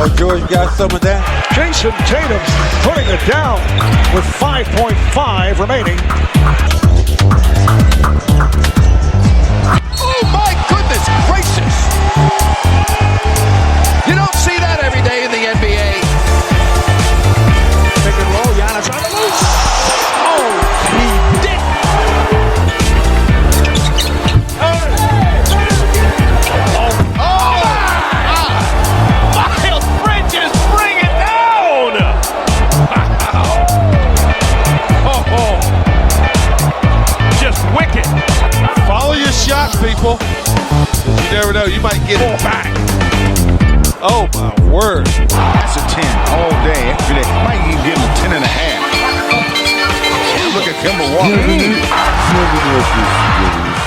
Paul George got some of that. Jason Tatum putting it down with 5.5 remaining. Oh my goodness gracious! You don't see that every day in the NBA. Pick and roll, Giannis on the loose. Oh, he did. Miles Bridges, bring it down! Oh, just wicked. Follow your shot, people. You never know, you might get it back. Oh, my word. That's a 10 all day, every day. Might even give him a 10 and a half. Look at Kemba Walker. Bienvenue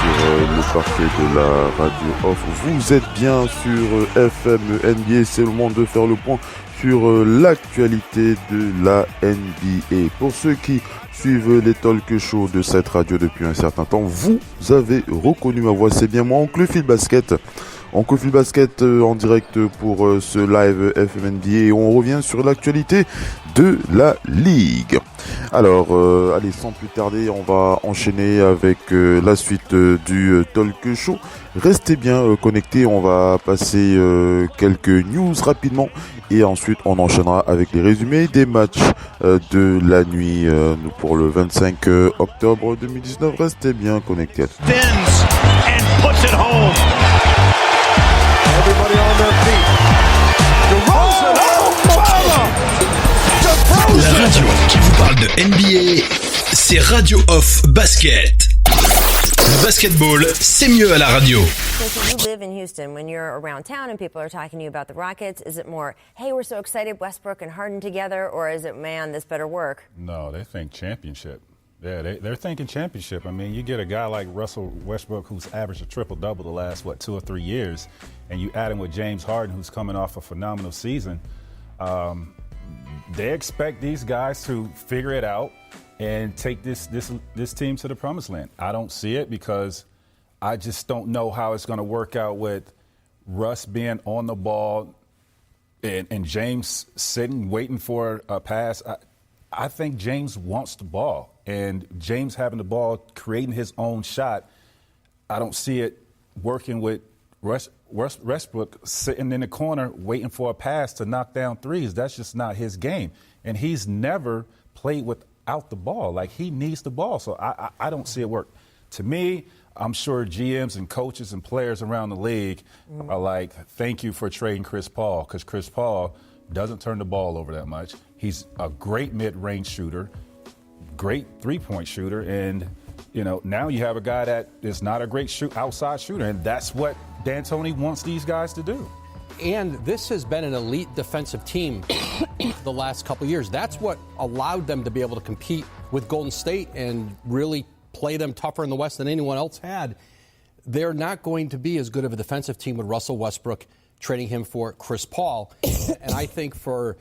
sur le parquet de la radio off. Vous êtes bien sur FM NBA. C'est le moment de faire le point sur l'actualité de la NBA. Pour ceux qui suivent les talk shows de cette radio depuis un certain temps, vous avez reconnu ma voix. C'est bien moi, Oncle Phil Basket. Oncle Phil Basket en direct pour ce live FM NBA. Et on revient sur l'actualité de la Ligue. Alors, allez, sans plus tarder, on va enchaîner avec la suite du talk show. Restez bien connectés, on va passer quelques news rapidement et ensuite on enchaînera avec les résumés des matchs de la nuit pour le 25 octobre 2019. Restez bien connectés. Everybody on their feet. DeRozan, La radio qui vous parle de NBA, c'est Radio Off Basket. Le basketball, c'est mieux à la radio. So you live in Houston, when you're around town and people are talking to you about the Rockets, is it more, hey, we're so excited, Westbrook and Harden together, or is it, man, this better work? No, they think championship. Yeah, they're thinking championship. I mean, you get a guy like Russell Westbrook who's averaged a triple-double the last, 2 or 3 years, and you add him with James Harden who's coming off a phenomenal season. They expect these guys to figure it out and take this team to the promised land. I don't see it because I just don't know how it's going to work out with Russ being on the ball and James sitting, waiting for a pass. I think James wants the ball, and James having the ball, creating his own shot, I don't see it working with Westbrook sitting in the corner waiting for a pass to knock down threes. That's just not his game. And he's never played without the ball. Like, he needs the ball. So I don't see it work. To me, I'm sure GMs and coaches and players around the league are like, thank you for trading Chris Paul, because Chris Paul doesn't turn the ball over that much. He's a great mid-range shooter, great three-point shooter, and now you have a guy that is not a great outside shooter, and that's what D'Antoni wants these guys to do. And this has been an elite defensive team the last couple of years. That's what allowed them to be able to compete with Golden State and really play them tougher in the West than anyone else had. They're not going to be as good of a defensive team with Russell Westbrook trading him for Chris Paul. And I think for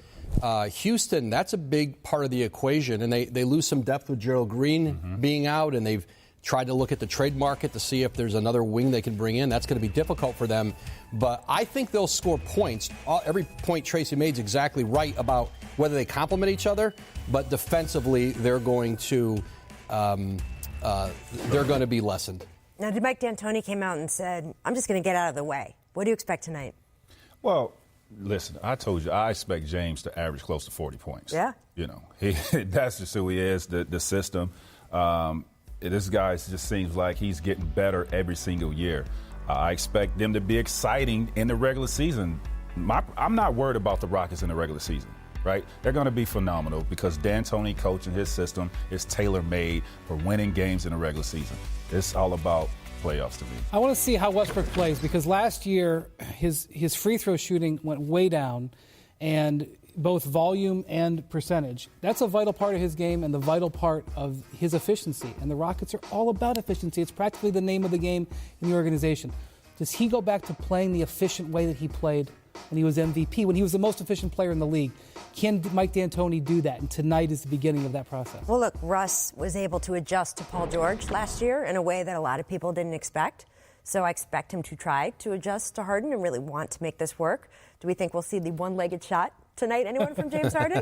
Houston, that's a big part of the equation. And they lose some depth with Gerald Green being out, and they've tried to look at the trade market to see if there's another wing they can bring in. That's going to be difficult for them. But I think they'll score points. Every point Tracy made is exactly right about whether they complement each other. But defensively, they're going to be lessened. Now, Mike D'Antoni came out and said, I'm just going to get out of the way. What do you expect tonight? Well, listen, I told you, I expect James to average close to 40 points. Yeah? That's just who he is, the system. This guy just seems like he's getting better every single year. I expect them to be exciting in the regular season. I'm not worried about the Rockets in the regular season, right? They're going to be phenomenal because D'Antoni coaching his system is tailor-made for winning games in the regular season. It's all about playoffs to me. I want to see how Westbrook plays because last year his free throw shooting went way down, and both volume and percentage. That's a vital part of his game and the vital part of his efficiency. And the Rockets are all about efficiency. It's practically the name of the game in the organization. Does he go back to playing the efficient way that he played when he was MVP, when he was the most efficient player in the league? Can Mike D'Antoni do that? And tonight is the beginning of that process. Well, look, Russ was able to adjust to Paul George last year in a way that a lot of people didn't expect. So I expect him to try to adjust to Harden and really want to make this work. Do we think we'll see the one-legged shot tonight? Anyone from James Harden?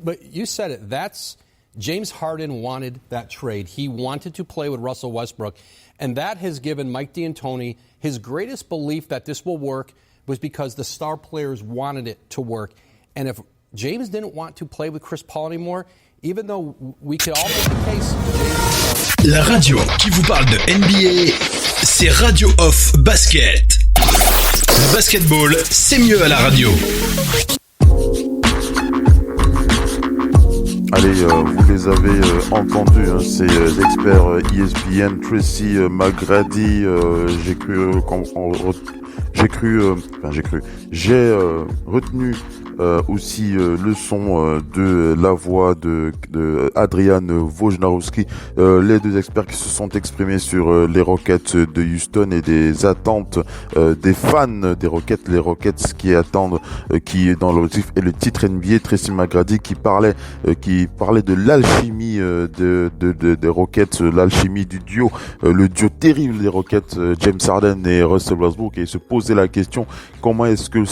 But you said it. That's James Harden wanted that trade. He wanted to play with Russell Westbrook, and that has given Mike D'Antoni his greatest belief that this will work was because the star players wanted it to work. And if James didn't want to play with Chris Paul anymore, even though we could all make the case. La radio qui vous parle de NBA, c'est Radio Off Basket. Le basketball, c'est mieux à la radio. Allez, vous les avez entendus, hein, c'est l'expert ESPN Tracy McGrady. J'ai retenu aussi le son de la voix de Adrian Wojnarowski, les deux experts qui se sont exprimés sur les Rockets de Houston et des attentes des fans des Rockets, les Rockets qui attendent, qui est dans l'objectif et le titre NBA. Tracy McGrady qui parlait de l'alchimie des Rockets, l'alchimie du duo, le duo terrible des Rockets, James Harden et Russell Westbrook, et il se posait la question comment est-ce que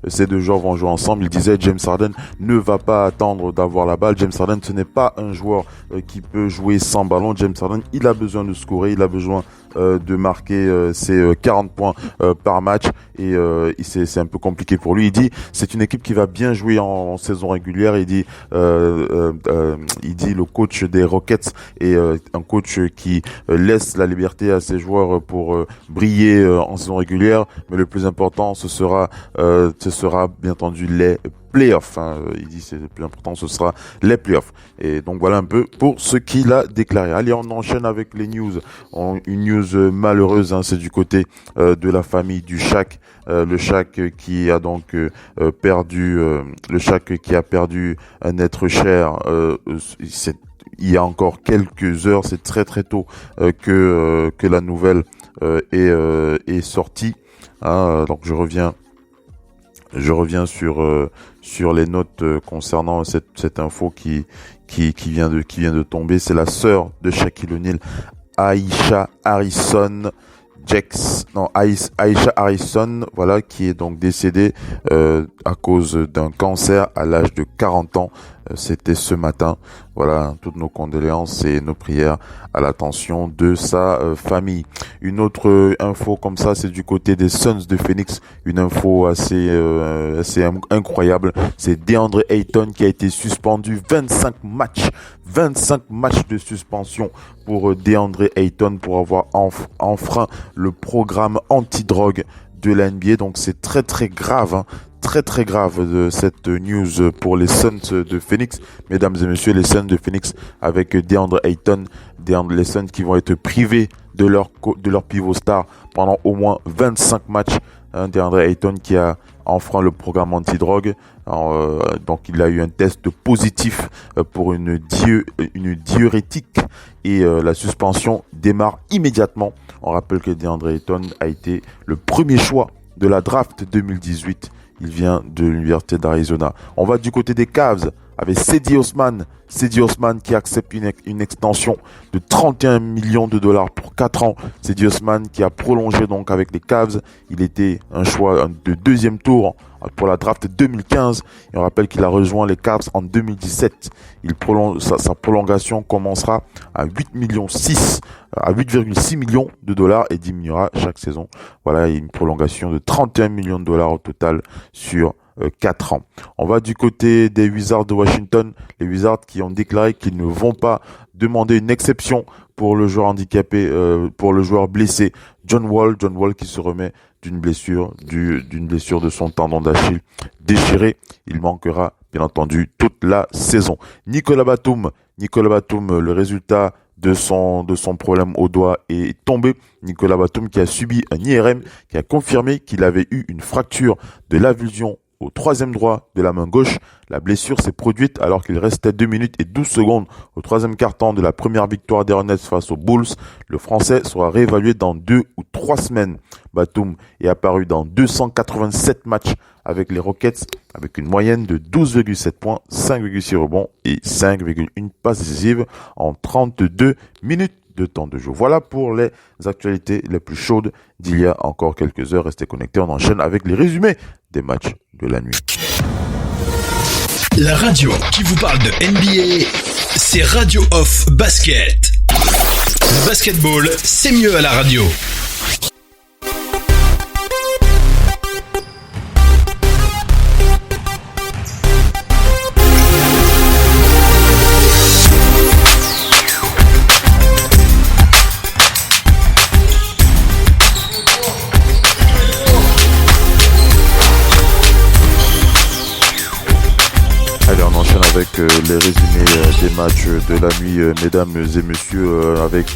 ces deux joueurs vont jouer ensemble. Il disait James Harden ne va pas attendre d'avoir la balle. James Harden, ce n'est pas un joueur qui peut jouer sans ballon. James Harden, il a besoin de scorer, il a besoin de marquer ses 40 points par match, et c'est un peu compliqué pour lui. Il dit c'est une équipe qui va bien jouer en saison régulière. Il dit le coach des Rockets est un coach qui laisse la liberté à ses joueurs pour briller en saison régulière, mais le plus important ce sera bien entendu les playoffs. Il dit c'est le plus important, ce sera les playoffs. Et donc voilà un peu pour ce qu'il a déclaré. Allez, on enchaîne avec les news. Une news malheureuse, c'est du côté de la famille du Shaq. Le Shaq qui a donc perdu un être cher. Il y a encore quelques heures, c'est très très tôt que la nouvelle est sortie. Donc je reviens sur les notes concernant cette info qui vient de tomber. C'est la sœur de Shaquille O'Neal, Aisha Harrison, voilà, qui est donc décédée à cause d'un cancer à l'âge de 40 ans. C'était ce matin. Voilà, toutes nos condoléances et nos prières à l'attention de sa famille. Une autre info comme ça, c'est du côté des Suns de Phoenix. Une info assez incroyable. C'est DeAndre Ayton qui a été suspendu 25 matchs de suspension pour DeAndre Ayton pour avoir enfreint le programme anti-drogue de la NBA. Donc c'est très très grave, très très grave de cette news pour les Suns de Phoenix. Mesdames et messieurs, les Suns de Phoenix avec DeAndre Ayton, les Suns qui vont être privés de leur pivot star pendant au moins 25 matchs. DeAndre Ayton qui a enfreint le programme anti-drogue. Donc il a eu un test positif pour une diurétique, et la suspension démarre immédiatement. On rappelle que DeAndre Ayton a été le premier choix de la draft 2018. Il vient de l'université d'Arizona. On va du côté des Cavs avec Cedi Osman qui accepte une extension de 31 millions de dollars pour 4 ans. Cedi Osman qui a prolongé donc avec les Cavs. Il était un choix de deuxième tour pour la draft 2015. Et on rappelle qu'il a rejoint les Cavs en 2017. Sa prolongation commencera à 8,6 millions de dollars et diminuera chaque saison. Voilà, une prolongation de 31 millions de dollars au total sur 4 ans. On va du côté des Wizards de Washington. Les Wizards qui ont déclaré qu'ils ne vont pas demander une exception pour le joueur handicapé, pour le joueur blessé John Wall qui se remet d'une blessure de son tendon d'Achille déchiré. Il manquera bien entendu toute la saison. Nicolas Batum, le résultat de son problème au doigt est tombé. Nicolas Batum qui a subi un IRM, qui a confirmé qu'il avait eu une fracture de l'avulsion au troisième droit de la main gauche. La blessure s'est produite alors qu'il restait 2 minutes et 12 secondes au troisième quart-temps de la première victoire des Hornets face aux Bulls. Le Français sera réévalué dans 2 ou 3 semaines. Batum est apparu dans 287 matchs avec les Rockets, avec une moyenne de 12,7 points, 5,6 rebonds et 5,1 passes décisives en 32 minutes de temps de jeu. Voilà pour les actualités les plus chaudes d'il y a encore quelques heures. Restez connectés, on enchaîne avec les résumés des matchs de la nuit. La radio qui vous parle de NBA, c'est Radio Off Basket. Le basketball, c'est mieux à la radio. Avec les résumés des matchs de la nuit, mesdames et messieurs, avec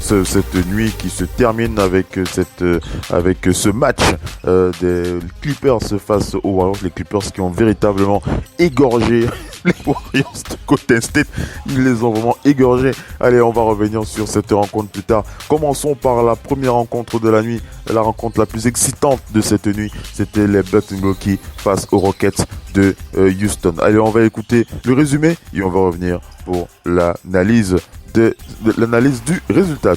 cette nuit qui se termine avec ce match des Clippers face aux Warriors, les Clippers qui ont véritablement égorgé les Warriors de Golden State. Ils les ont vraiment égorgés. Allez, on va revenir sur cette rencontre plus tard. Commençons par la première rencontre de la nuit, la rencontre la plus excitante de cette nuit. C'était les Bucks de Milwaukee face aux Rockets de Houston. Allez, on va écouter le résumé et on va revenir pour l'analyse du résultat.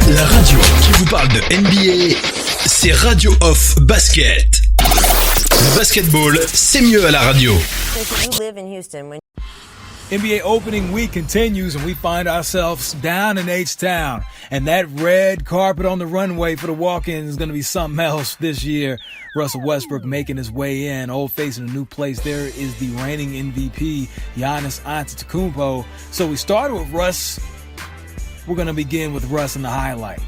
La radio qui vous parle de NBA, c'est Radio Off Basket. Le basketball, c'est mieux à la radio. NBA opening week continues and we find ourselves down in H-Town. And that red carpet on the runway for the walk-in is going to be something else this year. Russell Westbrook making his way in, old face in a new place. There is the reigning MVP, Giannis Antetokounmpo. So we started with Russ. We're going to begin with Russ in the highlight.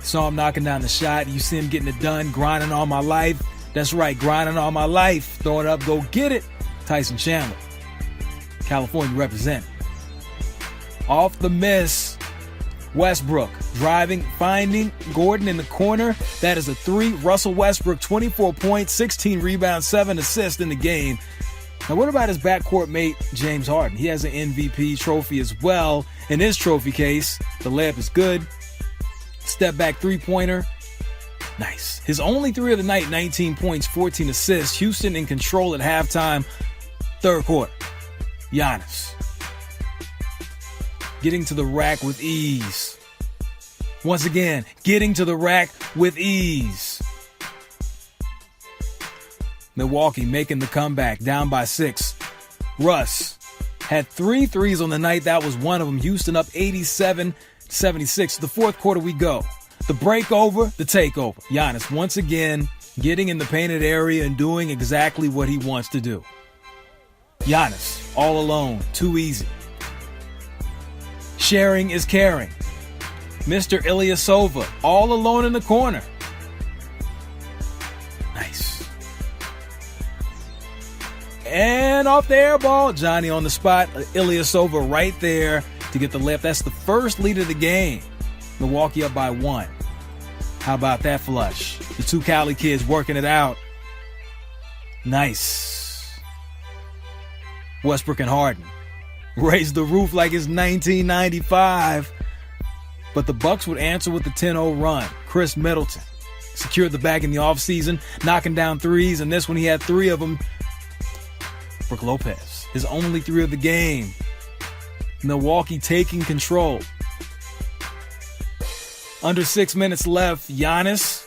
Saw him knocking down the shot. You see him getting it done, grinding all my life. That's right, grinding all my life. Throw it up, go get it. Tyson Chandler. California represent. Off the miss, Westbrook driving, finding Gordon in the corner. That is a three. Russell Westbrook, 24 points, 16 rebounds, 7 assists in the game. Now, what about his backcourt mate, James Harden? He has an MVP trophy as well. In his trophy case, the layup is good. Step back three-pointer. Nice. His only three of the night, 19 points, 14 assists. Houston in control at halftime. Third quarter. Giannis. Getting to the rack with ease. Once again, getting to the rack with ease. Milwaukee making the comeback, down by 6. Russ had 3 threes on the night. That was one of them. Houston up 87-76. The fourth quarter we go. The breakover, the takeover. Giannis once again getting in the painted area and doing exactly what he wants to do. Giannis, all alone, too easy. Sharing is caring. Mr. Ilyasova, all alone in the corner. Nice. And off the air ball, Johnny on the spot. Ilyasova right there to get the layup. That's the first lead of the game. Milwaukee up by 1. How about that flush? The two Cali kids working it out. Nice. Westbrook and Harden raised the roof like it's 1995. But the Bucks would answer with the 10-0 run. Chris Middleton secured the bag in the offseason, knocking down threes, and this one he had 3 of them. Brook Lopez, his only 3 of the game. Milwaukee taking control. Under 6 minutes left, Giannis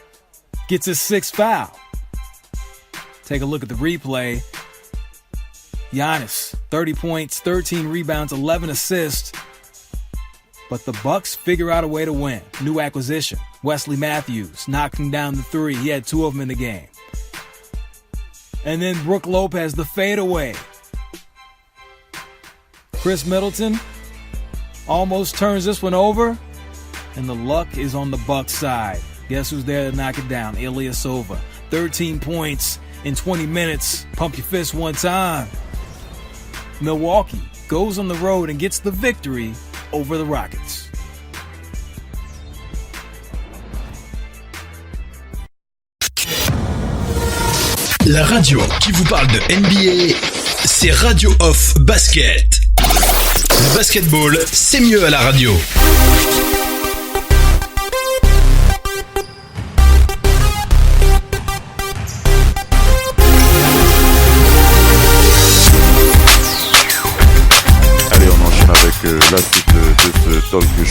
gets his 6th foul. Take a look at the replay. Giannis, 30 points, 13 rebounds, 11 assists. But the Bucks figure out a way to win. New acquisition, Wesley Matthews, knocking down the 3. He had 2 of them in the game. And then Brook Lopez, the fadeaway. Chris Middleton almost turns this one over. And the luck is on the Bucks side. Guess who's there to knock it down? Ilyasova. 13 points in 20 minutes. Pump your fist one time. Milwaukee goes on the road and gets the victory over the Rockets. La radio qui vous parle de NBA, c'est Radio Off Basket. Le basketball, c'est mieux à la radio.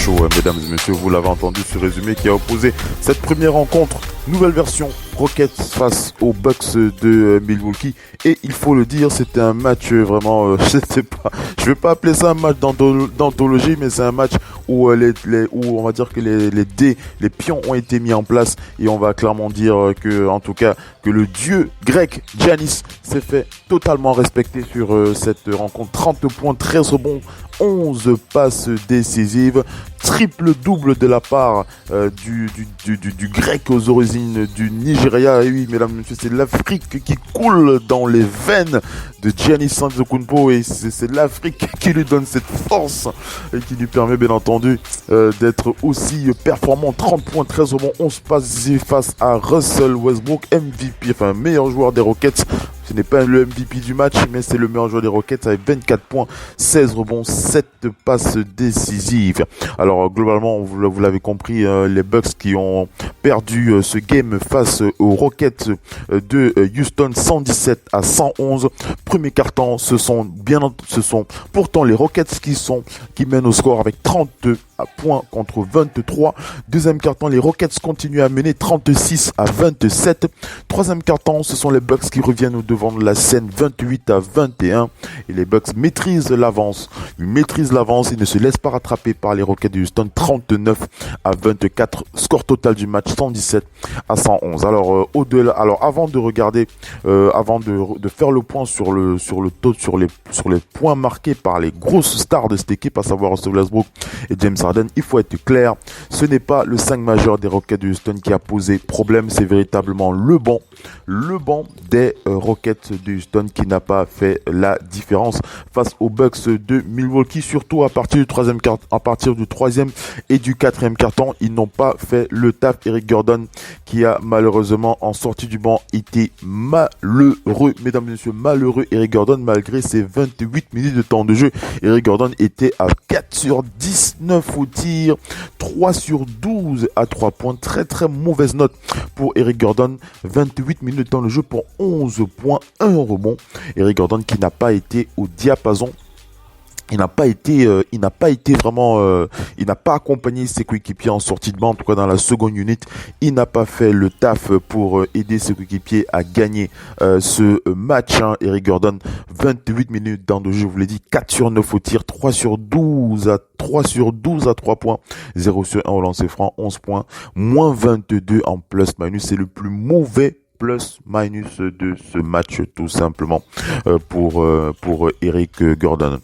chaud, mesdames et messieurs. Vous l'avez entendu, ce résumé qui a opposé cette première rencontre. Nouvelle version, Rockets face aux Bucks de Milwaukee. Et il faut le dire, c'était un match vraiment, je vais pas appeler ça un match d'anthologie, mais c'est un match où où on va dire que les pions ont été mis en place, et on va clairement dire que, en tout cas, que le dieu grec Giannis s'est fait totalement respecter sur cette rencontre. 30 points, 13 rebonds, 11 passes décisives, triple-double de la part du grec aux origines du Nigeria. Et oui, mesdames et messieurs, c'est l'Afrique qui coule dans les veines de Giannis Antetokounmpo, et c'est l'Afrique qui lui donne cette force et qui lui permet bien entendu d'être aussi performant. 30 points, 13 rebonds, 11 passes face à Russell Westbrook, MVP, enfin meilleur joueur des Rockets. Ce n'est pas le MVP du match, mais c'est le meilleur joueur des Rockets avec 24 points, 16 rebonds, 7 passes décisives. Alors globalement, vous l'avez compris, les Bucks qui ont perdu ce game face aux Rockets de Houston 117-111. Premier quart-temps, ce sont pourtant les Rockets qui mènent au score avec 32 points contre 23. Deuxième quart-temps, les Rockets continuent à mener 36-27. Troisième quart-temps, ce sont les Bucks qui reviennent au devant de la scène 28-21. Et les Bucks maîtrisent l'avance. Ils ne se laissent pas rattraper par les Rockets de Houston 39-24. Score total du match 117-111. Alors avant de regarder, avant de faire le point sur les points marqués par les grosses stars de cette équipe, à savoir Russell Westbrook et James Harden, il faut être clair, ce n'est pas le 5 majeur des Rockets de Houston qui a posé problème, c'est véritablement le banc des Rockets de Houston qui n'a pas fait la différence face aux Bucks de Milwaukee, surtout à partir du troisième et du quatrième quart-temps. Ils n'ont pas fait le taf. Eric Gordon, qui a malheureusement en sortie du banc été malheureux, mesdames et messieurs, malheureux. Eric Gordon, malgré ses 28 minutes de temps de jeu, Eric Gordon était à 4 sur 19 au tir, 3 sur 12 à 3 points. Très très mauvaise note pour Eric Gordon. 28 minutes de temps de jeu pour 11 points, 1 rebond. Eric Gordon qui n'a pas été au diapason. Il n'a pas accompagné ses coéquipiers en sortie de banc, en tout cas dans la seconde unit. Il n'a pas fait le taf pour aider ses coéquipiers à gagner ce match. Eric Gordon, 28 minutes dans le jeu, je vous l'ai dit, 4 sur 9 au tir, 3 sur 12 à 3 points, 0 sur 1 au lancer franc, 11 points, moins 22 en plus-minus. C'est le plus mauvais plus-minus de ce match, tout simplement, pour Eric Gordon.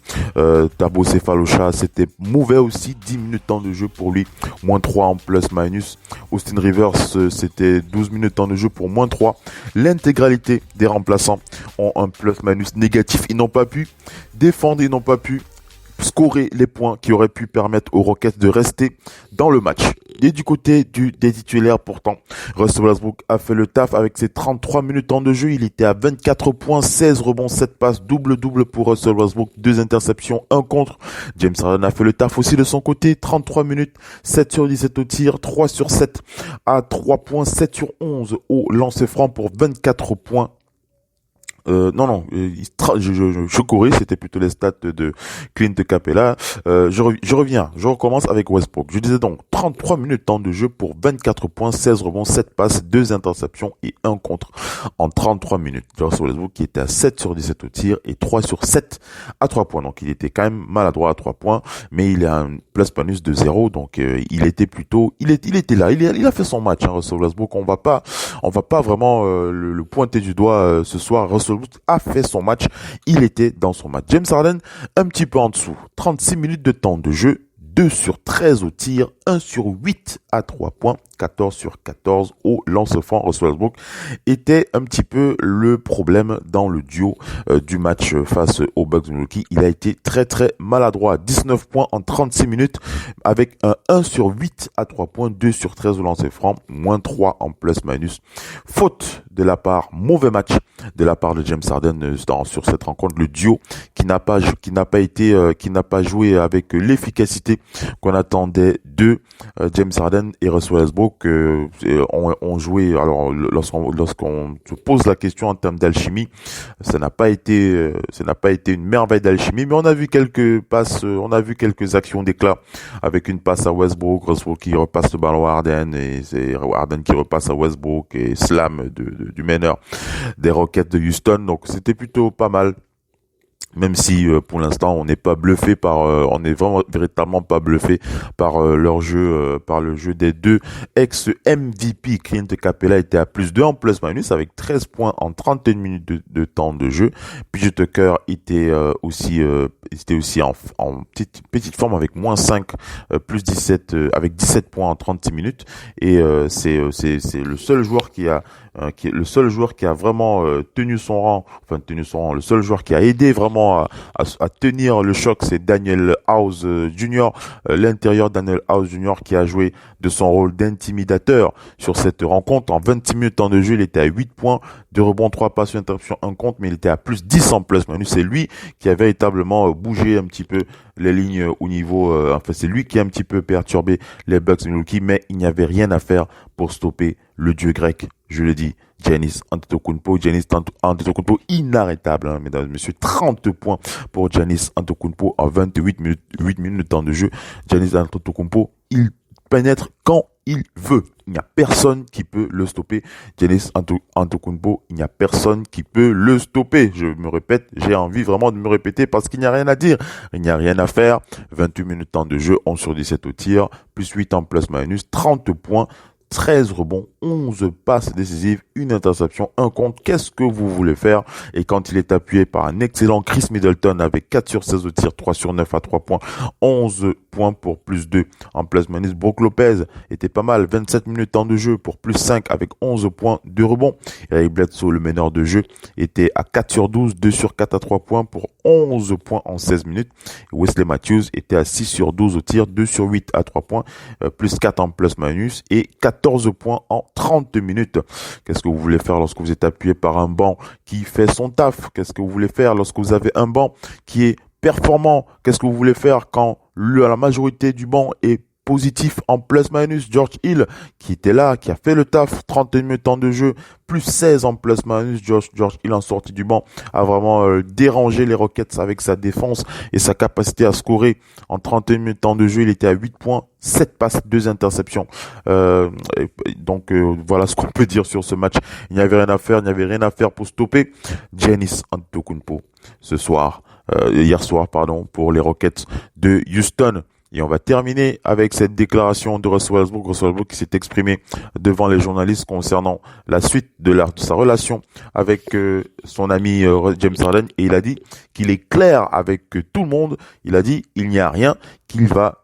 Thabo Sefolosha, c'était mauvais aussi, 10 minutes de temps de jeu pour lui, moins 3 en plus-minus. Austin Rivers, c'était 12 minutes de temps de jeu pour moins 3. L'intégralité des remplaçants ont un plus-minus négatif. Ils n'ont pas pu défendre, ils n'ont pas pu scorer les points qui auraient pu permettre aux Rockets de rester dans le match. Et du côté des titulaires, pourtant, Russell Westbrook a fait le taf avec ses 33 minutes de temps de jeu. Il était à 24 points, 16 rebonds, 7 passes, double-double pour Russell Westbrook, 2 interceptions, 1 contre. James Harden a fait le taf aussi de son côté, 33 minutes, 7 sur 17 au tir, 3 sur 7 à 3 points, 7 sur 11 au lancer franc pour 24 points. Je courais, c'était plutôt les stats de Clint Capella. Je recommence avec Westbrook. Je disais donc 33 minutes de temps de jeu pour 24 points, 16 rebonds, 7 passes, 2 interceptions et 1 contre en 33 minutes. Russell Westbrook qui était à 7 sur 17 au tir et 3 sur 7 à 3 points. Donc il était quand même maladroit à 3 points, mais il a un plus-minus de 0, donc il était là. Il a fait son match, Russell Westbrook. On va pas vraiment le pointer du doigt ce soir. Russell a fait son match, il était dans son match. James Harden, un petit peu en dessous, 36 minutes de temps de jeu, 2 sur 13 au tir, 1 sur 8 à 3 points, 14 sur 14 au lance-franc. Russell Westbrook était un petit peu le problème dans le duo du match face aux Bucks de Milwaukee. Il a été très très maladroit, 19 points en 36 minutes avec un 1 sur 8 à 3 points, 2 sur 13 au lancer-franc, moins 3 en plus-minus. Faute de la part, mauvais match de la part de James Harden sur cette rencontre, le duo qui n'a pas joué avec l'efficacité qu'on attendait d'eux. James Harden et Russell Westbrook ont joué. Alors lorsqu'on se pose la question en termes d'alchimie, ça n'a pas été une merveille d'alchimie, mais on a vu quelques passes, on a vu quelques actions d'éclat avec une passe à Westbrook, Westbrook qui repasse le ballon à Harden et c'est Harden qui repasse à Westbrook et slam du meneur des Rockets de Houston. Donc c'était plutôt pas mal. Même si pour l'instant on n'est pas bluffé on est vraiment véritablement pas bluffé par leur jeu, par le jeu des deux ex-MVP. Clint Capella était à +2 en plus-minus avec 13 points en 31 minutes de temps de jeu. PJ Tucker était aussi en petite forme avec -5 plus 17 avec 17 points en 36 minutes et c'est le seul joueur qui a vraiment tenu son rang, le seul joueur qui a aidé vraiment à tenir le choc, c'est Daniel House Jr., l'intérieur Daniel House Jr. qui a joué de son rôle d'intimidateur sur cette rencontre. En 26 minutes de temps de jeu, il était à 8 points, 2 rebonds, 3 passes, une interruption, 1 contre, mais il était à +10 en plus-minus. C'est lui qui a véritablement bougé un petit peu les lignes au niveau, c'est lui qui a un petit peu perturbé les Bucks de Milwaukee, mais il n'y avait rien à faire pour stopper le dieu grec. Je le dis, Giannis Antetokounmpo, inarrêtable, mesdames et messieurs, 30 points pour Giannis Antetokounmpo en 8 minutes de temps de jeu. Giannis Antetokounmpo, il pénètre quand il veut. Il n'y a personne qui peut le stopper. Giannis Antetokounmpo, il n'y a personne qui peut le stopper. Je me répète, j'ai envie vraiment de me répéter parce qu'il n'y a rien à dire. Il n'y a rien à faire. 28 minutes de temps de jeu, 11 sur 17 au tir, +8 en plus-minus, 30 points. 13 rebonds, 11 passes décisives, une interception, 1 contre. Qu'est-ce que vous voulez faire? Et quand il est appuyé par un excellent Chris Middleton avec 4 sur 16 au tir, 3 sur 9 à 3 points, 11 points pour +2 en plus-minus. Brook Lopez était pas mal, 27 minutes de temps de jeu pour +5 avec 11 points, 2 rebonds. Eric Bledsoe, le meneur de jeu, était à 4 sur 12, 2 sur 4 à 3 points pour 11 points en 16 minutes. Wesley Matthews était à 6 sur 12 au tir, 2 sur 8 à 3 points, +4 en plus-minus et 14 points en 30 minutes. Qu'est-ce que vous voulez faire lorsque vous êtes appuyé par un banc qui fait son taf? Qu'est-ce que vous voulez faire lorsque vous avez un banc qui est performant? Qu'est-ce que vous voulez faire quand la majorité du banc est positif en plus-minus? George Hill, qui était là, qui a fait le taf, 31 minutes de temps de jeu, +16 en plus-minus. George Hill en sortie du banc a vraiment dérangé les Rockets avec sa défense et sa capacité à scorer. En 31 minutes de temps de jeu, il était à 8 points, 7 passes, 2 interceptions. Voilà ce qu'on peut dire sur ce match. Il n'y avait rien à faire pour stopper Giannis Antetokounmpo hier soir, pour les Rockets de Houston. Et on va terminer avec cette déclaration de Russell Westbrook qui s'est exprimé devant les journalistes concernant la suite de sa relation avec son ami James Harden. Et il a dit qu'il est clair avec tout le monde. Il a dit il n'y a rien qui va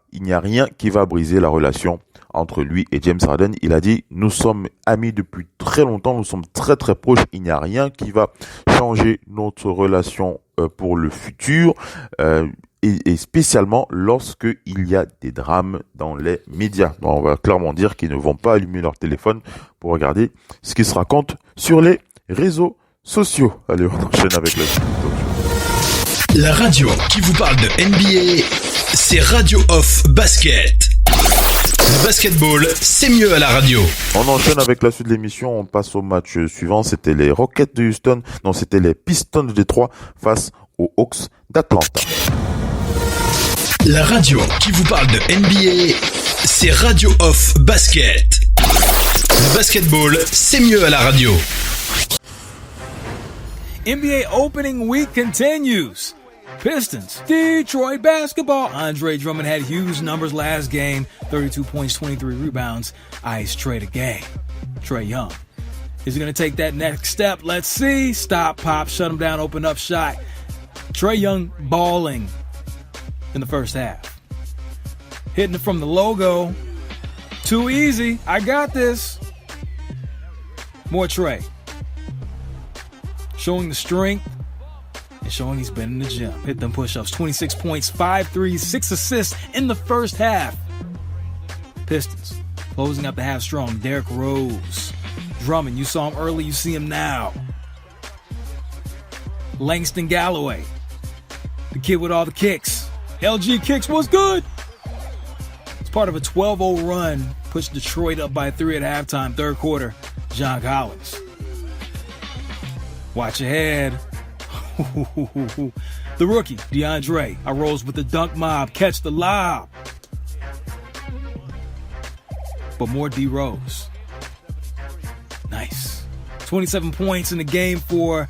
briser la relation entre lui et James Harden. Il a dit nous sommes amis depuis très longtemps, nous sommes très très proches. Il n'y a rien qui va changer notre relation pour le futur. Et spécialement lorsque il y a des drames dans les médias. Bon, on va clairement dire qu'ils ne vont pas allumer leur téléphone pour regarder ce qui se raconte sur les réseaux sociaux. Allez, on enchaîne avec la radio qui vous parle de NBA, c'est Radio Off Basket. Le basketball, c'est mieux à la radio. On enchaîne avec la suite de l'émission. On passe au match suivant. C'était les Rockets de Houston. Non, c'était les Pistons de Détroit face aux Hawks d'Atlanta. La radio qui vous parle de NBA, c'est Radio Off Basket. Le basketball, c'est mieux à la radio. NBA opening week continues. Pistons, Detroit basketball. Andre Drummond had huge numbers last game. 32 points, 23 rebounds. Ice Trae the game. Trae Young. Is he going to take that next step? Let's see. Stop, pop, shut him down, open up shot. Trae Young balling in the first half. Hitting it from the logo. Too easy. I got this. More Trae. Showing the strength and showing he's been in the gym. Hit them push-ups. 26 points, 5 threes, 6 assists in the first half. Pistons closing out the half strong. Derrick Rose. Drummond, you saw him early, you see him now. Langston Galloway. The kid with all the kicks. LG kicks was good. part of a 12-0 run, pushed Detroit up by 3 at halftime, third quarter. John Collins. Watch ahead. The rookie, DeAndre. I rolls with the dunk mob. Catch the lob. But more D Rose. Nice. 27 points in the game for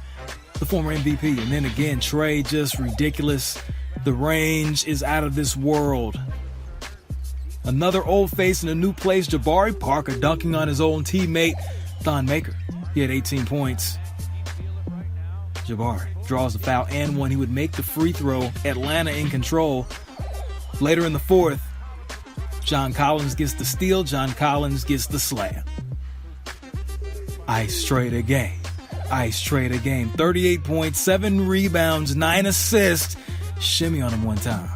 the former MVP. And then again, Trey, just ridiculous. The range is out of this world. Another old face in a new place, Jabari Parker dunking on his own teammate, Thon Maker. He had 18 points. Jabari draws a foul and one. He would make the free throw. Atlanta in control. Later in the fourth, John Collins gets the steal. John Collins gets the slam. Ice trade a game. Ice trade a game. 38 points, 7 rebounds, 9 assists. Shimmy on him one time.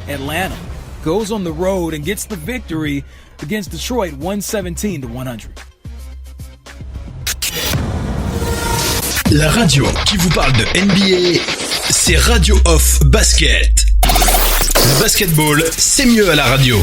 Atlanta goes on the road and gets the victory against Detroit, 117-100. La radio qui vous parle de NBA, c'est Radio Off Basket. Le basketball, c'est mieux à la radio.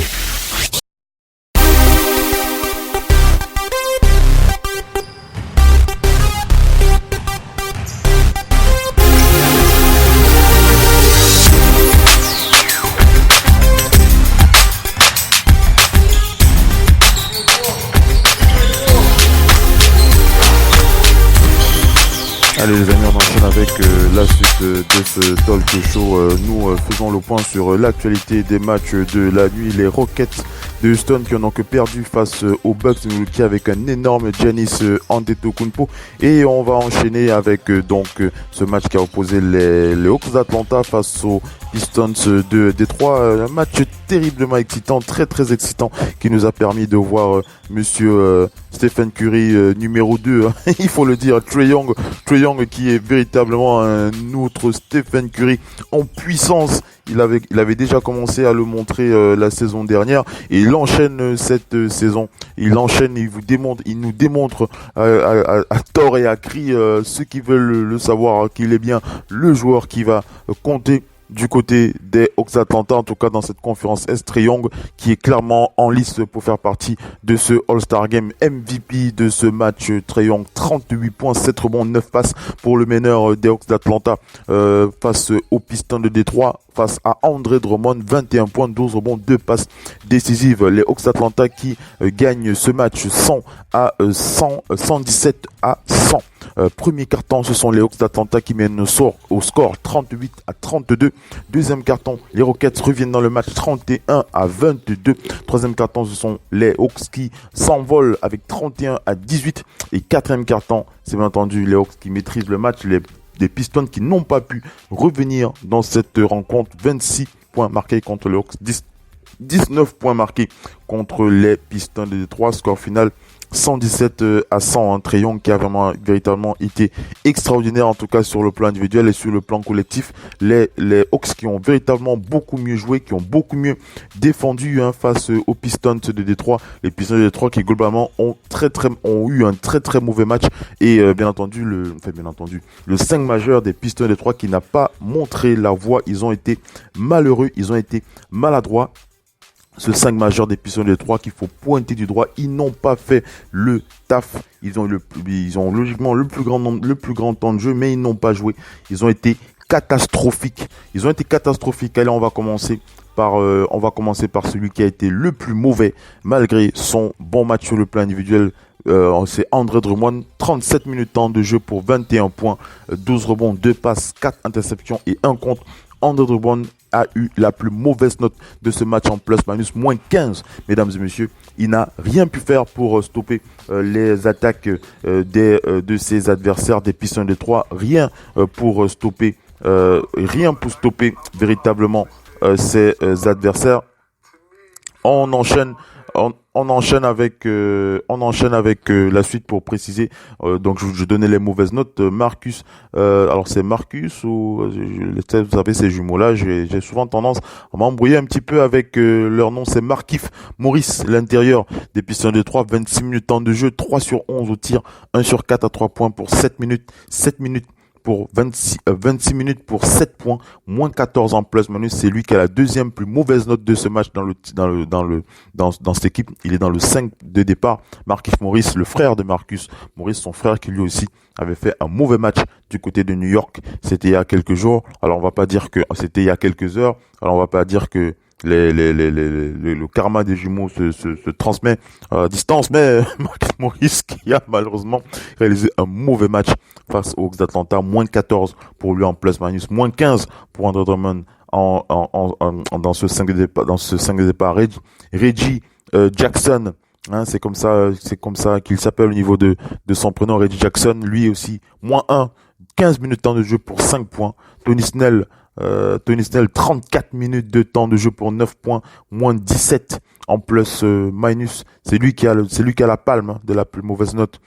Allez les amis, on enchaîne avec la suite de ce talk show. Nous faisons le point sur l'actualité des matchs de la nuit. Les Rockets de Houston qui ont donc perdu face aux Bucks de Milwaukee avec un énorme Giannis Antetokounmpo. Et on va enchaîner avec ce match qui a opposé les Hawks d'Atlanta face aux Pistons de Détroit. Un match terriblement excitant, très très excitant, qui nous a permis de voir monsieur Stephen Curry numéro 2, il faut le dire, Trae Young qui est véritablement un autre Stephen Curry en puissance. Il avait déjà commencé à le montrer la saison dernière et il enchaîne cette saison. Il nous démontre à tort et à cri, ceux qui veulent le savoir, qu'il est bien le joueur qui va compter du côté des Hawks d'Atlanta, en tout cas dans cette conférence Est. Trae Young qui est clairement en lice pour faire partie de ce All-Star Game. MVP de ce match, Trae Young, 38 points, 7 rebonds, 9 passes pour le meneur des Hawks d'Atlanta face aux Pistons de Détroit, face à André Drummond, 21 points, 12 rebonds, 2 passes décisives. Les Hawks d'Atlanta qui gagnent ce match 117 à 100. Premier carton, ce sont les Hawks d'Atlanta qui mènent au score 38-32. Deuxième carton, les Rockets reviennent dans le match 31-22. Troisième carton, ce sont les Hawks qui s'envolent avec 31-18. Et quatrième carton, c'est bien entendu les Hawks qui maîtrisent le match. Les Pistons qui n'ont pas pu revenir dans cette rencontre. 26 points marqués contre les Hawks, 19 points marqués contre les Pistons de Détroit. Score final 117 à 100. Trae Young qui a véritablement été extraordinaire, en tout cas sur le plan individuel et sur le plan collectif. Les Hawks qui ont véritablement beaucoup mieux joué, qui ont beaucoup mieux défendu face aux Pistons de Détroit. Les Pistons de Détroit qui globalement ont eu un très très mauvais match et bien entendu le 5 majeur des Pistons de Détroit qui n'a pas montré la voie. Ils ont été malheureux, ils ont été maladroits. Ce 5 majeur des Pistons de Détroit qu'il faut pointer du doigt, ils n'ont pas fait le taf. Ils ont logiquement le plus grand temps de jeu, mais ils n'ont pas joué. Ils ont été catastrophiques. Allez, on va commencer par celui qui a été le plus mauvais malgré son bon match sur le plan individuel. C'est André Drummond, 37 minutes de temps de jeu pour 21 points, 12 rebonds, 2 passes, 4 interceptions et 1 contre. André Drummond a eu la plus mauvaise note de ce match en plus-minus, moins 15, mesdames et messieurs. Il n'a rien pu faire pour stopper les attaques de ses adversaires des Pistons de Détroit. Rien pour stopper véritablement ses adversaires. On enchaîne avec la suite pour préciser. Donc je donnais les mauvaises notes. Marcus, alors c'est Marcus ou vous savez ces jumeaux là, j'ai souvent tendance à m'embrouiller un petit peu avec leur nom. C'est Markieff Morris, l'intérieur des Pistons de Détroit, 26 minutes de temps de jeu, 3 sur 11 au tir, 1 sur 4 à 3 points pour 7 minutes pour 26 minutes pour 7 points, moins 14 en plus-minus. C'est lui qui a la deuxième plus mauvaise note de ce match dans cette équipe. Il est dans le 5 de départ. Markieff Morris, le frère de Marcus Morris, son frère qui lui aussi avait fait un mauvais match du côté de New York. C'était il y a quelques jours. Alors on va pas dire que c'était il y a quelques heures. Alors on va pas dire que le karma des jumeaux se transmet à distance, mais Markieff Morris qui a malheureusement réalisé un mauvais match face aux Hawks d'Atlanta, moins 14 pour lui en plus-minus, moins 15 pour Andre Drummond dans ce 5 de départ. Reggie Jackson, hein, c'est comme ça qu'il s'appelle au niveau de son prénom, Reggie Jackson, lui aussi, moins 1, 15 minutes de temps de jeu pour 5 points. Tony Snell, 34 minutes de temps de jeu pour 9 points, moins 17 en plus-minus. C'est lui qui a la palme de la plus mauvaise note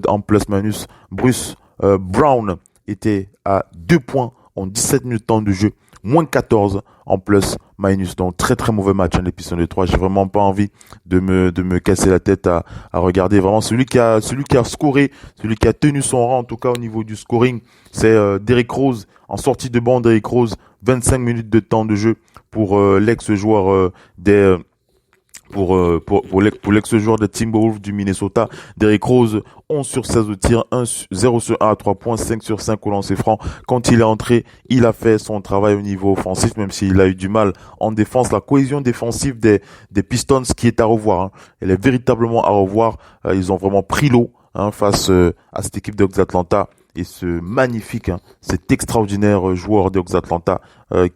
en plus-minus. Bruce Brown était à 2 points en 17 minutes de temps de jeu, moins 14 en plus-minus. Donc très très mauvais match, les Pistons de 3. J'ai vraiment pas envie de me casser la tête à regarder. Vraiment celui qui a scoré, celui qui a tenu son rang en tout cas au niveau du scoring, c'est Derrick Rose. En sortie de banc, Derrick Rose, 25 minutes de temps de jeu pour l'ex-joueur pour l'ex-joueur des Timberwolves du Minnesota. Derrick Rose, 11 sur 16 au tir, 0 sur 1 à 3 points, 5 sur 5 au lancer franc. Quand il est entré, il a fait son travail au niveau offensif, même s'il a eu du mal en défense. La cohésion défensive des Pistons qui est à revoir, hein. Elle est véritablement à revoir. Ils ont vraiment pris l'eau, hein, face à cette équipe des Hawks d'Atlanta. Et ce magnifique, hein, cet extraordinaire joueur des Hawks d'Atlanta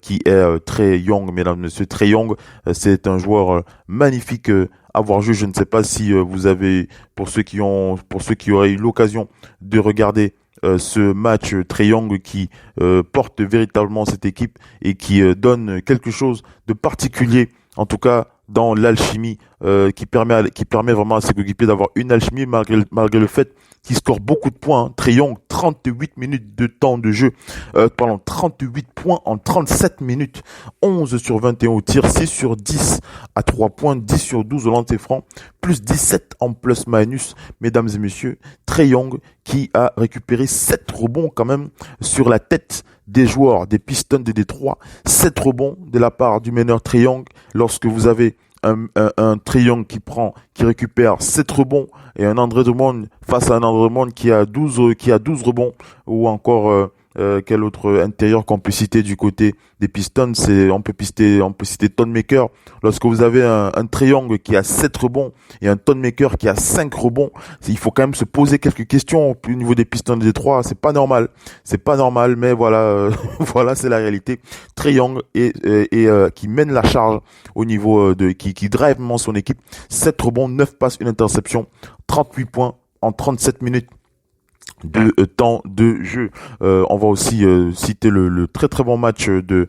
qui est Trae Young, mesdames et messieurs. Trae Young, c'est un joueur magnifique à voir jouer. Je ne sais pas si vous avez, pour ceux qui auraient eu l'occasion de regarder ce match, Trae Young qui porte véritablement cette équipe et qui donne quelque chose de particulier, en tout cas dans l'alchimie, qui permet vraiment à ses coéquipiers d'avoir une alchimie malgré le fait qu'il score beaucoup de points, hein. Trae Young, 38 minutes de temps de jeu, 38 points en 37 minutes, 11 sur 21 au tir, 6 sur 10 à 3 points, 10 sur 12 au lancer franc, plus 17 en plus-minus, mesdames et messieurs. Trae Young qui a récupéré 7 rebonds quand même sur la tête des joueurs des Pistons de Détroit, 7 rebonds de la part du meneur Trae Young. Lorsque vous avez un Trae Young qui récupère 7 rebonds et un Andre Drummond face à un Andre Drummond qui a 12 rebonds, ou encore quel autre intérieur qu'on peut citer du côté des Pistons, on peut citer Thon Maker. Lorsque vous avez un Trae Young qui a 7 rebonds et un Thon Maker qui a 5 rebonds, il faut quand même se poser quelques questions au niveau des Pistons de Détroit. C'est pas normal, mais voilà, voilà, c'est la réalité. Trae Young qui mène la charge au niveau qui drive vraiment son équipe. 7 rebonds, 9 passes, une interception, 38 points en 37 minutes de temps de jeu. On va aussi citer le très très bon match de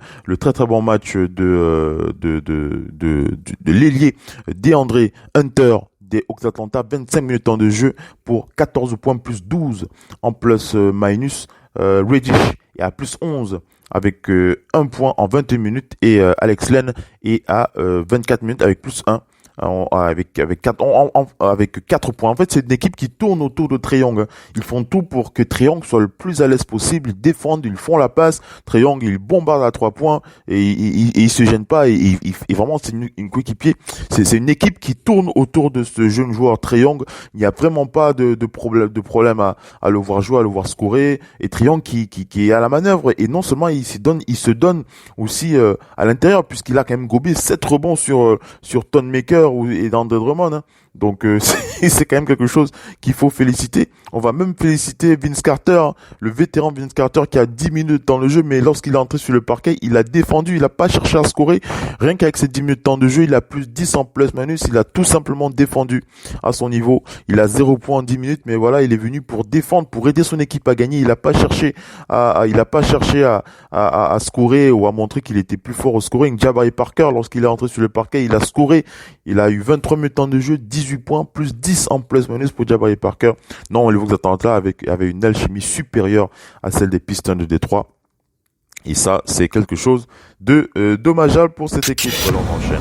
l'ailier DeAndre Hunter des Hawks d'Atlanta, 25 minutes de temps de jeu pour 14 points plus 12 en plus-minus. Reggie est à plus 11 avec 1 point en 21 minutes et Alex Len est à 24 minutes avec plus 1. Avec 4 points. En fait, c'est une équipe qui tourne autour de Trae Young. Ils font tout pour que Trae Young soit le plus à l'aise possible. Ils défendent, ils font la passe. Trae Young, il bombarde à 3 points et il se gêne pas. Et vraiment, c'est une coéquipier. C'est une équipe qui tourne autour de ce jeune joueur Trae Young. Il n'y a vraiment pas de problème à le voir jouer, à le voir scorer. Et Trae Young qui est à la manœuvre. Et non seulement il se donne aussi à l'intérieur, puisqu'il a quand même gobé 7 rebonds sur Thon Maker et d'Andre Drummond, hein. Donc c'est quand même quelque chose qu'il faut féliciter. On va même féliciter Vince Carter, le vétéran Vince Carter qui a 10 minutes dans le jeu, mais lorsqu'il est entré sur le parquet, il a défendu, il a pas cherché à scorer. Rien qu'avec ses 10 minutes de temps de jeu, il a plus 10 en plus-minus, il a tout simplement défendu à son niveau. Il a 0 points en 10 minutes, mais voilà, il est venu pour défendre, pour aider son équipe à gagner. Il a pas cherché à scorer ou à montrer qu'il était plus fort au scoring. Jabari Parker, lorsqu'il est entré sur le parquet, il a scoré. Il a eu 23 minutes de temps de jeu, 18 points, plus 10 en plus-minus pour Jabari Parker. Non, les Hawks d'Atlanta avait une alchimie supérieure à celle des Pistons de Détroit. Et ça, c'est quelque chose de dommageable pour cette équipe. Voilà, on enchaîne.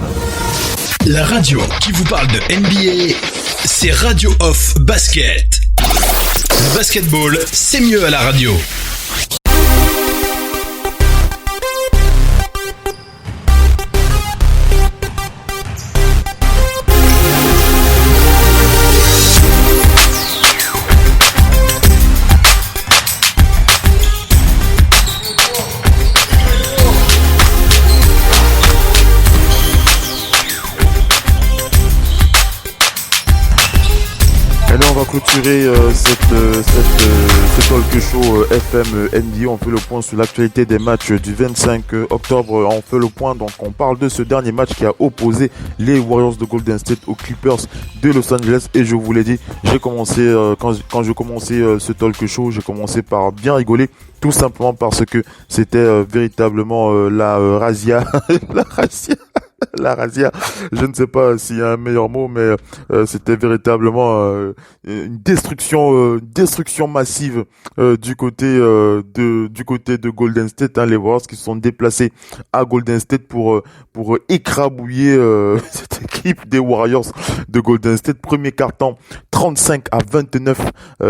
La radio qui vous parle de NBA, c'est Radio Off Basket. Le basketball, c'est mieux à la radio. Allez, on va clôturer ce talk show FM NBA. On fait le point sur l'actualité des matchs du 25 octobre. On fait le point, donc on parle de ce dernier match qui a opposé les Warriors de Golden State aux Clippers de Los Angeles. Et je vous l'ai dit, j'ai commencé quand je commençais ce talk show, j'ai commencé par bien rigoler, tout simplement parce que c'était véritablement la razzia, la razzia, je ne sais pas s'il y a un meilleur mot, mais c'était véritablement une destruction massive du côté de Golden State, hein, les Warriors qui se sont déplacés à Golden State pour écrabouiller cette équipe des Warriors de Golden State. Premier quart-temps 35-29,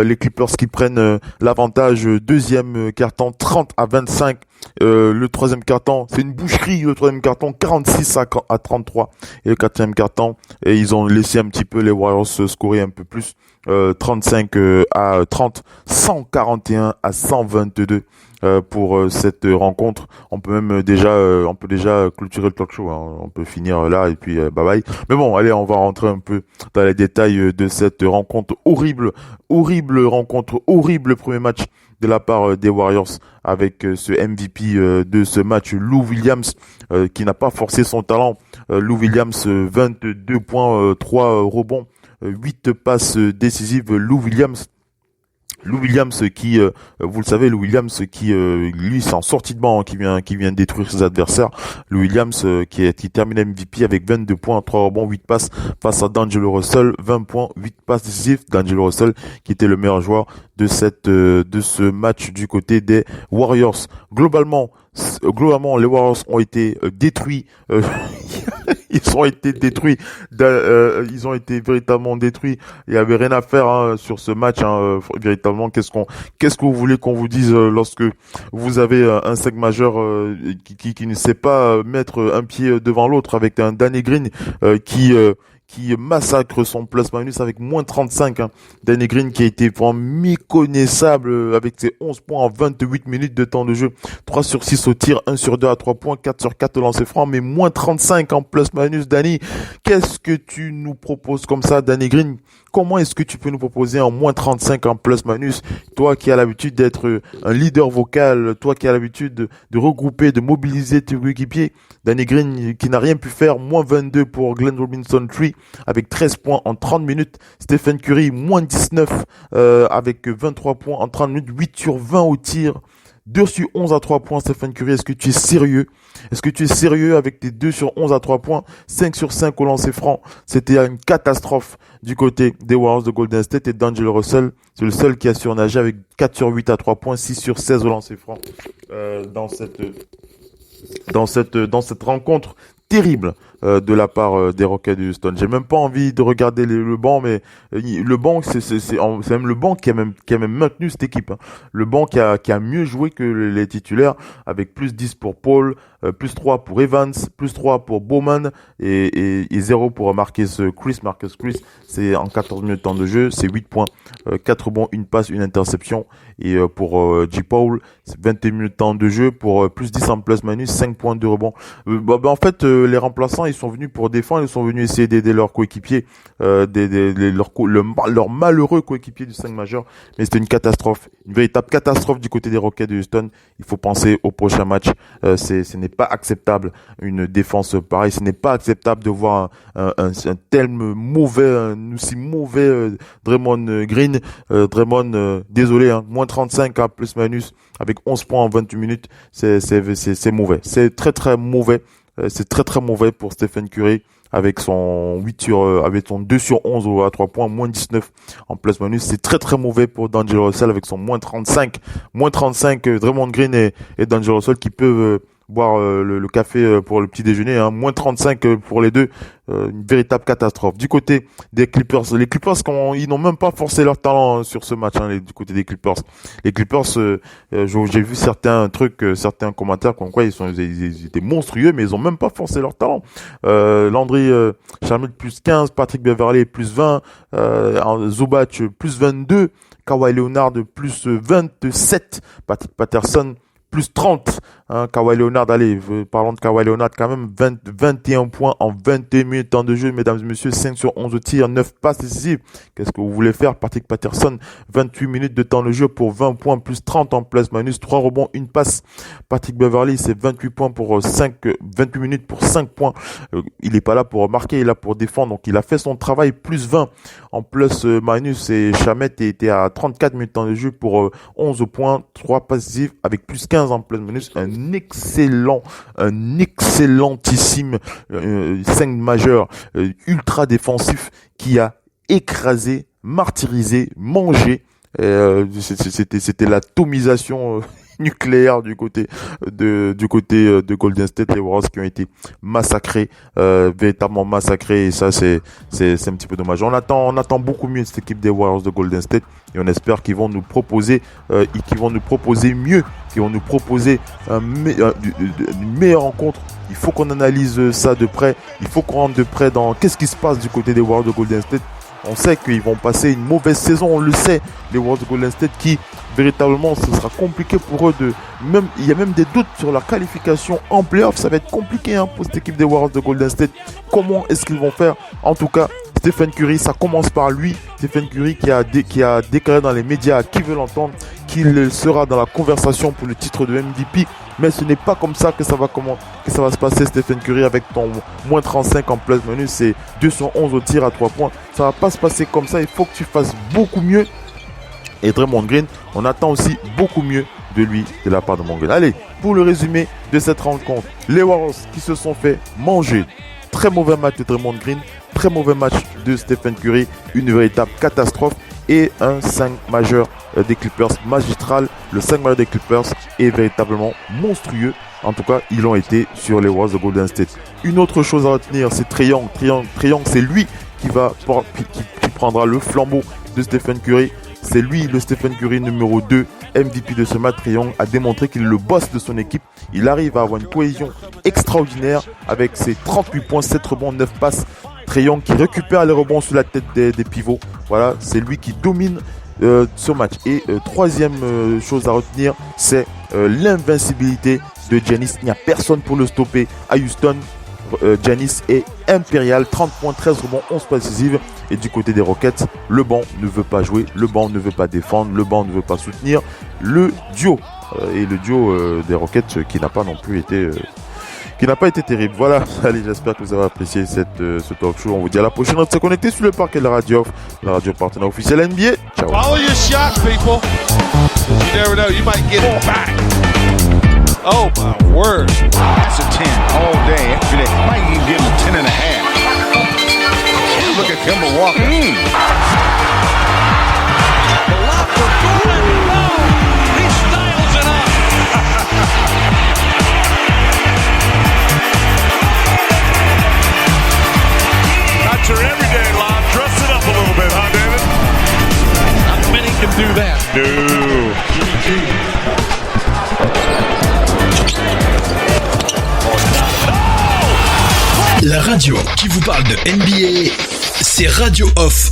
les Clippers qui prennent l'avantage. Deuxième quart-temps 30-25. Le troisième quart-temps, c'est une boucherie. Le troisième quart-temps, 46-33. Et le quatrième quart-temps, et ils ont laissé un petit peu les Warriors scorer un peu plus. 35-30, 141-122 pour cette rencontre. On peut déjà clôturer le talk show, hein. On peut finir là et puis bye bye. Mais bon, allez, on va rentrer un peu dans les détails de cette rencontre horrible rencontre, horrible premier match de la part des Warriors avec ce MVP de ce match, Lou Williams, qui n'a pas forcé son talent. Lou Williams, 22 points, 3 rebonds, 8 passes décisives. Lou Williams qui, vous le savez, Lou Williams qui, lui, c'est en sortie de banc, hein, qui vient détruire ses adversaires. Lou Williams qui termine MVP avec 22 points, 3 rebonds, 8 passes face à D'Angelo Russell, 20 points, 8 passes décisives. D'Angelo Russell qui était le meilleur joueur de ce match du côté des Warriors. Globalement, les Warriors ont été détruits. Ils ont été détruits. Ils ont été véritablement détruits. Il y avait rien à faire, hein, sur ce match, hein, véritablement. Qu'est-ce que vous voulez qu'on vous dise lorsque vous avez un 5 majeur qui ne sait pas mettre un pied devant l'autre, avec un Danny Green qui massacre son plus-minus avec moins 35. Hein. Danny Green qui a été vraiment méconnaissable avec ses 11 points en 28 minutes de temps de jeu. 3 sur 6 au tir, 1 sur 2 à 3 points, 4 sur 4 au lancer franc, mais moins 35 en plus-minus. Danny, qu'est-ce que tu nous proposes comme ça, Danny Green? Comment est-ce que tu peux nous proposer en moins 35 en plus-minus? Toi qui as l'habitude d'être un leader vocal, toi qui as l'habitude de regrouper, de mobiliser tes coéquipiers. Danny Green qui n'a rien pu faire, moins 22 pour Glenn Robinson 3 avec 13 points en 30 minutes. Stephen Curry, moins 19 avec 23 points en 30 minutes, 8 sur 20 au tir. 2 sur 11 à 3 points, Stephen Curry. Est-ce que tu es sérieux? Est-ce que tu es sérieux avec tes 2 sur 11 à 3 points, 5 sur 5 au lancer franc? C'était une catastrophe du côté des Warriors de Golden State. Et D'Angelo Russell, c'est le seul qui a surnagé avec 4 sur 8 à 3 points, 6 sur 16 au lancer franc dans cette rencontre terrible de la part des Rockets de Houston. J'ai même pas envie de regarder le banc, mais le banc, c'est même le banc qui a même maintenu cette équipe, hein. Le banc qui a mieux joué que les titulaires, avec plus 10 pour Paul, plus 3 pour Evans, plus 3 pour Bowman et 0 pour Marcus Chris. C'est en 14 minutes de temps de jeu, c'est 8 points, 4 rebonds, une passe, une interception. Et pour J. Paul, c'est 21 minutes de temps de jeu pour plus 10 en plus-minus, 5 points de rebond. En fait, les remplaçants, ils sont venus pour défendre, ils sont venus essayer d'aider leurs coéquipiers, leur malheureux coéquipier du 5 majeur. Mais c'était une catastrophe, une véritable catastrophe du côté des Rockets de Houston. Il faut penser au prochain match. Ce n'est pas acceptable, une défense pareille. Ce n'est pas acceptable de voir un tel mauvais, aussi mauvais Draymond Green. Désolé, hein, moins 35 à plus-minus avec 11 points en 28 minutes. C'est mauvais. C'est très très mauvais. C'est très très mauvais pour Stephen Curry avec son 2 sur 11 à 3 points, moins 19 en plus-minus. C'est très très mauvais pour D'Angelo Russell avec son moins 35. Moins 35, Draymond Green et D'Angelo Russell qui peuvent boire le café pour le petit déjeuner, hein. Moins 35 pour les deux, une véritable catastrophe. Du côté des Clippers, les Clippers ils n'ont même pas forcé leur talent sur ce match, hein, du côté des Clippers. Les Clippers, j'ai vu certains commentaires comme quoi ils étaient monstrueux, mais ils ont même pas forcé leur talent. Landry Shamet plus 15, Patrick Beverley plus 20, Zubac plus 22, Kawhi Leonard plus 27, Patrick Patterson plus 30, Kawhi Leonard, allez, parlons de Kawhi Leonard quand même, 21 points en 21 minutes de temps de jeu, mesdames et messieurs, 5 sur 11 tirs, 9 passes décisives. Qu'est-ce que vous voulez faire? Patrick Patterson, 28 minutes de temps de jeu pour 20 points, plus 30 en plus-minus, 3 rebonds, 1 passe. Patrick Beverley, c'est 28 points pour 28 minutes pour 5 points. Il est pas là pour marquer, il est là pour défendre, donc il a fait son travail, plus 20 en plus-minus, et Shamet était à 34 minutes de temps de jeu pour 11 points, 3 passes décisives avec plus 15 en plus-minus, un excellentissime 5 majeur ultra défensif qui a écrasé, martyrisé, mangé. C'était l'atomisation nucléaire du côté de Golden State, les Warriors qui ont été massacrés, véritablement massacrés, et ça c'est un petit peu dommage. On attend beaucoup mieux de cette équipe des Warriors de Golden State, et on espère qu'ils vont nous proposer mieux, qu'ils vont nous proposer une meilleure rencontre. Il faut qu'on analyse ça de près, il faut qu'on rentre de près dans qu'est-ce qui se passe du côté des Warriors de Golden State. On sait qu'ils vont passer une mauvaise saison, on le sait, les Warriors de Golden State, qui véritablement ce sera compliqué pour eux il y a même des doutes sur la qualification en playoff. Ça va être compliqué pour cette équipe des Warriors de Golden State. Comment est-ce qu'ils vont faire? En tout cas, Stephen Curry, ça commence par lui. Stephen Curry qui a déclaré dans les médias, à qui veut l'entendre, qu'il sera dans la conversation pour le titre de MVP. Mais ce n'est pas comme ça que ça va se passer, Stephen Curry, avec ton moins 35 en plus-minus, c'est 211 au tir à 3 points. Ça va pas se passer comme ça, il faut que tu fasses beaucoup mieux. Et Draymond Green, on attend aussi beaucoup mieux de lui, de la part de Draymond Green. Allez, pour le résumé de cette rencontre, les Warriors qui se sont fait manger. Très mauvais match de Draymond Green, très mauvais match de Stephen Curry, une véritable catastrophe, et un 5 majeur des Clippers magistral. Le 5 majeur des Clippers est véritablement monstrueux. En tout cas, ils l'ont été sur les Warriors de Golden State. Une autre chose à retenir, c'est Trae Young. Trae Young, c'est lui qui prendra le flambeau de Stephen Curry. C'est lui, le Stephen Curry numéro 2, MVP de ce match. Trae Young a démontré qu'il est le boss de son équipe. Il arrive à avoir une cohésion extraordinaire avec ses 38 points, 7 rebonds, 9 passes. Trae Young qui récupère les rebonds sur la tête des pivots. Voilà, c'est lui qui domine ce match. Et troisième chose à retenir, c'est l'invincibilité de Giannis. Il n'y a personne pour le stopper à Houston. Giannis est impérial, 30 points, 13 rebonds, 11 passes décisives. Et du côté des Rockets, le banc ne veut pas jouer, le banc ne veut pas défendre, le banc ne veut pas soutenir le duo. Et le duo des Rockets qui n'a pas non plus été... qui n'a pas été terrible. Voilà, allez, j'espère que vous avez apprécié ce talk show. On vous dit à la prochaine. Restez connectés sur le parquet de la radio partenaire officiel NBA. Ciao. Follow your shot, people. You never know, you might get it back. Oh my word. That's a 10 all day, every day. Might even give him a 10 and a half. Look at Kemba Walker. He styles it up. That's your everyday lob. Dress it up a little bit, huh, David? Not many can do that. No. La radio qui vous parle de NBA, c'est Radio Off.